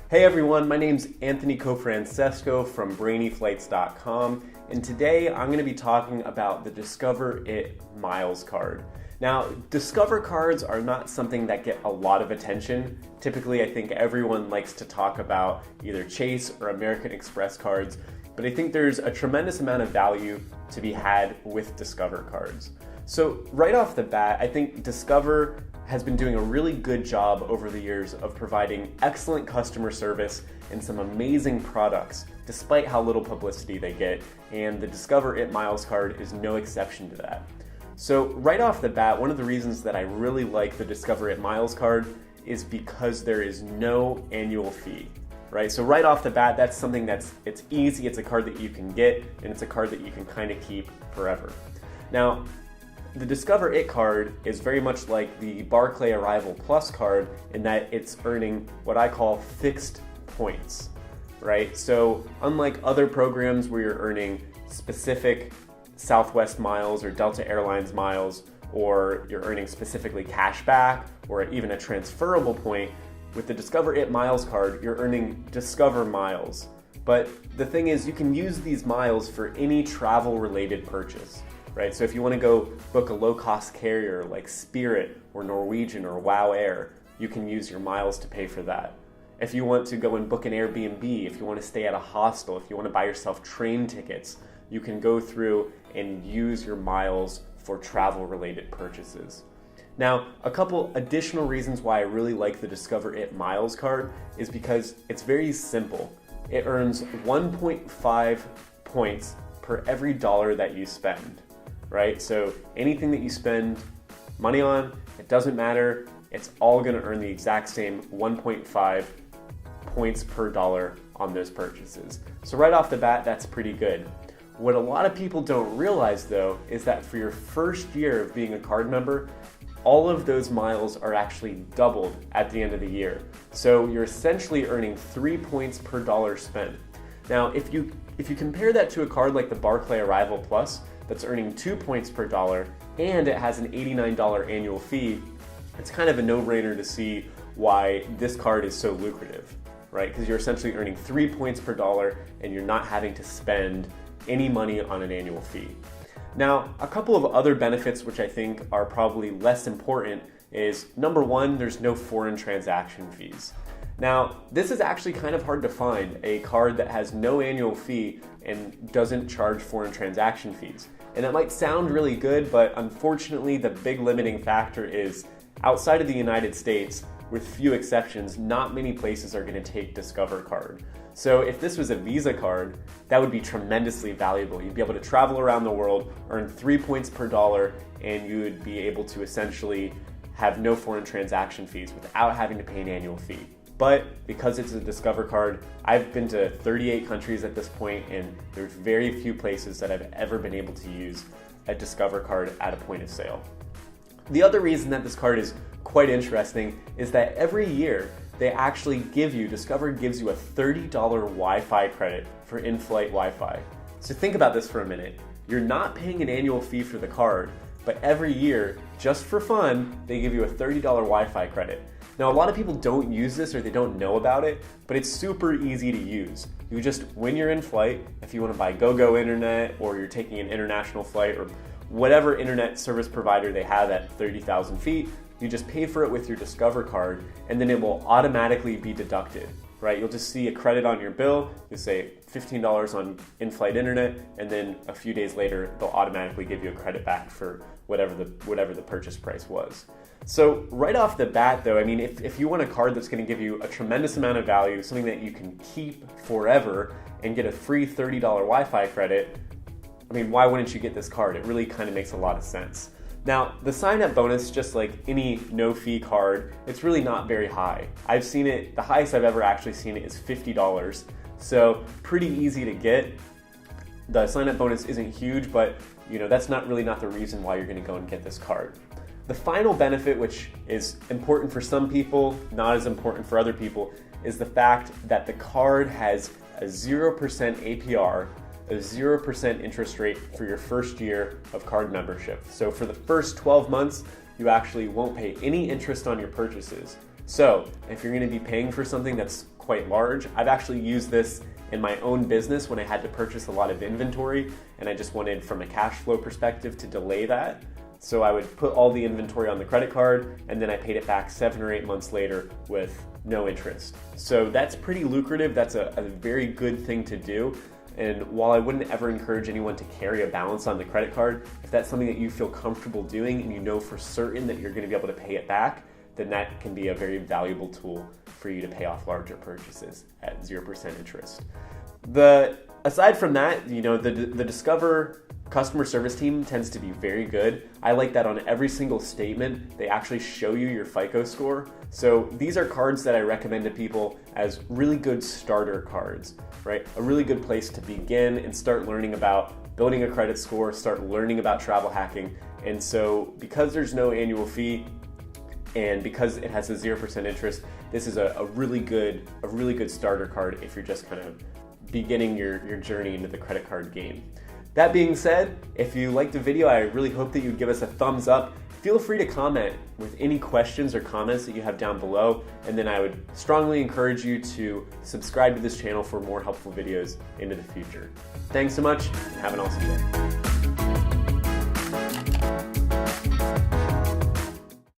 Hey everyone, my name's Anthony Cofrancesco from brainyflights.com, and today I'm going to be talking about the Discover It Miles card. Now, Discover cards are not something that get a lot of attention. Typically, I think everyone likes to talk about either Chase or American Express cards, but I think there's a tremendous amount of value to be had with Discover cards. So right off the bat, I think Discover has been doing a really good job over the years of providing excellent customer service and some amazing products, despite how little publicity they get, and the Discover It Miles card is no exception to that. So right off the bat, one of the reasons that I really like the Discover It Miles card is because there is no annual fee, right? So right off the bat, that's something it's easy, it's a card that you can get, and it's a card that you can kind of keep forever. Now, the Discover It card is very much like the Barclay Arrival Plus card in that it's earning what I call fixed points, right? So unlike other programs where you're earning specific Southwest miles or Delta Airlines miles, or you're earning specifically cash back or even a transferable point, with the Discover It Miles card, you're earning Discover miles. But the thing is, you can use these miles for any travel-related purchase. Right? So if you want to go book a low-cost carrier like Spirit or Norwegian or WOW Air, you can use your miles to pay for that. If you want to go and book an Airbnb, if you want to stay at a hostel, if you want to buy yourself train tickets, you can go through and use your miles for travel-related purchases. Now, a couple additional reasons why I really like the Discover It Miles card is because it's very simple. It earns 1.5 points per every dollar that you spend. Right? So anything that you spend money on, it doesn't matter. It's all going to earn the exact same 1.5 points per dollar on those purchases. So right off the bat, that's pretty good. What a lot of people don't realize though is that for your first year of being a card member, all of those miles are actually doubled at the end of the year. So you're essentially earning 3 points per dollar spent. Now, if you compare that to a card like the Barclay Arrival Plus, that's earning 2 points per dollar, and it has an $89 annual fee, it's kind of a no-brainer to see why this card is so lucrative, right? Because you're essentially earning 3 points per dollar and you're not having to spend any money on an annual fee. Now, a couple of other benefits which I think are probably less important is, number one, there's no foreign transaction fees. Now, this is actually kind of hard to find, a card that has no annual fee and doesn't charge foreign transaction fees. And that might sound really good, but unfortunately the big limiting factor is outside of the United States, with few exceptions, not many places are going to take Discover card. So if this was a Visa card, that would be tremendously valuable. You'd be able to travel around the world, earn 3 points per dollar, and you would be able to essentially have no foreign transaction fees without having to pay an annual fee. But because it's a Discover card, I've been to 38 countries at this point, and there's very few places that I've ever been able to use a Discover card at a point of sale. The other reason that this card is quite interesting is that every year they actually Discover gives you a $30 Wi-Fi credit for in-flight Wi-Fi. So think about this for a minute. You're not paying an annual fee for the card, but every year, just for fun, they give you a $30 Wi-Fi credit. Now, a lot of people don't use this or they don't know about it, but it's super easy to use. You just, when you're in flight, if you want to buy GoGo internet or you're taking an international flight or whatever internet service provider they have at 30,000 feet, you just pay for it with your Discover card and then it will automatically be deducted, right? You'll just see a credit on your bill, you say $15 on in-flight internet, and then a few days later, they'll automatically give you a credit back for whatever the purchase price was. So right off the bat though, I mean, if you want a card that's going to give you a tremendous amount of value, something that you can keep forever and get a free $30 Wi-Fi credit, I mean, why wouldn't you get this card? It really kind of makes a lot of sense. Now, the sign-up bonus, just like any no-fee card, it's really not very high. I've seen it, the highest I've ever actually seen it is $50. So pretty easy to get. The sign-up bonus isn't huge, but that's not the reason why you're going to go and get this card. The final benefit, which is important for some people, not as important for other people, is the fact that the card has a 0% APR, a 0% interest rate for your first year of card membership. So for the first 12 months, you actually won't pay any interest on your purchases. So if you're going to be paying for something that's quite large, I've actually used this in my own business when I had to purchase a lot of inventory and I just wanted, from a cash flow perspective, to delay that. So I would put all the inventory on the credit card and then I paid it back 7 or 8 months later with no interest. So that's pretty lucrative. That's a very good thing to do. And while I wouldn't ever encourage anyone to carry a balance on the credit card, if that's something that you feel comfortable doing and you know for certain that you're going to be able to pay it back, then that can be a very valuable tool for you to pay off larger purchases at 0% interest. Aside from that, the Discover customer service team tends to be very good. I like that on every single statement, they actually show you your FICO score. So these are cards that I recommend to people as really good starter cards, right? A really good place to begin and start learning about building a credit score, start learning about travel hacking. And so because there's no annual fee, and because it has a 0% interest, this is a really good starter card if you're just kind of beginning your journey into the credit card game. That being said, if you liked the video, I really hope that you'd give us a thumbs up. Feel free to comment with any questions or comments that you have down below, and then I would strongly encourage you to subscribe to this channel for more helpful videos into the future. Thanks so much, and have an awesome day.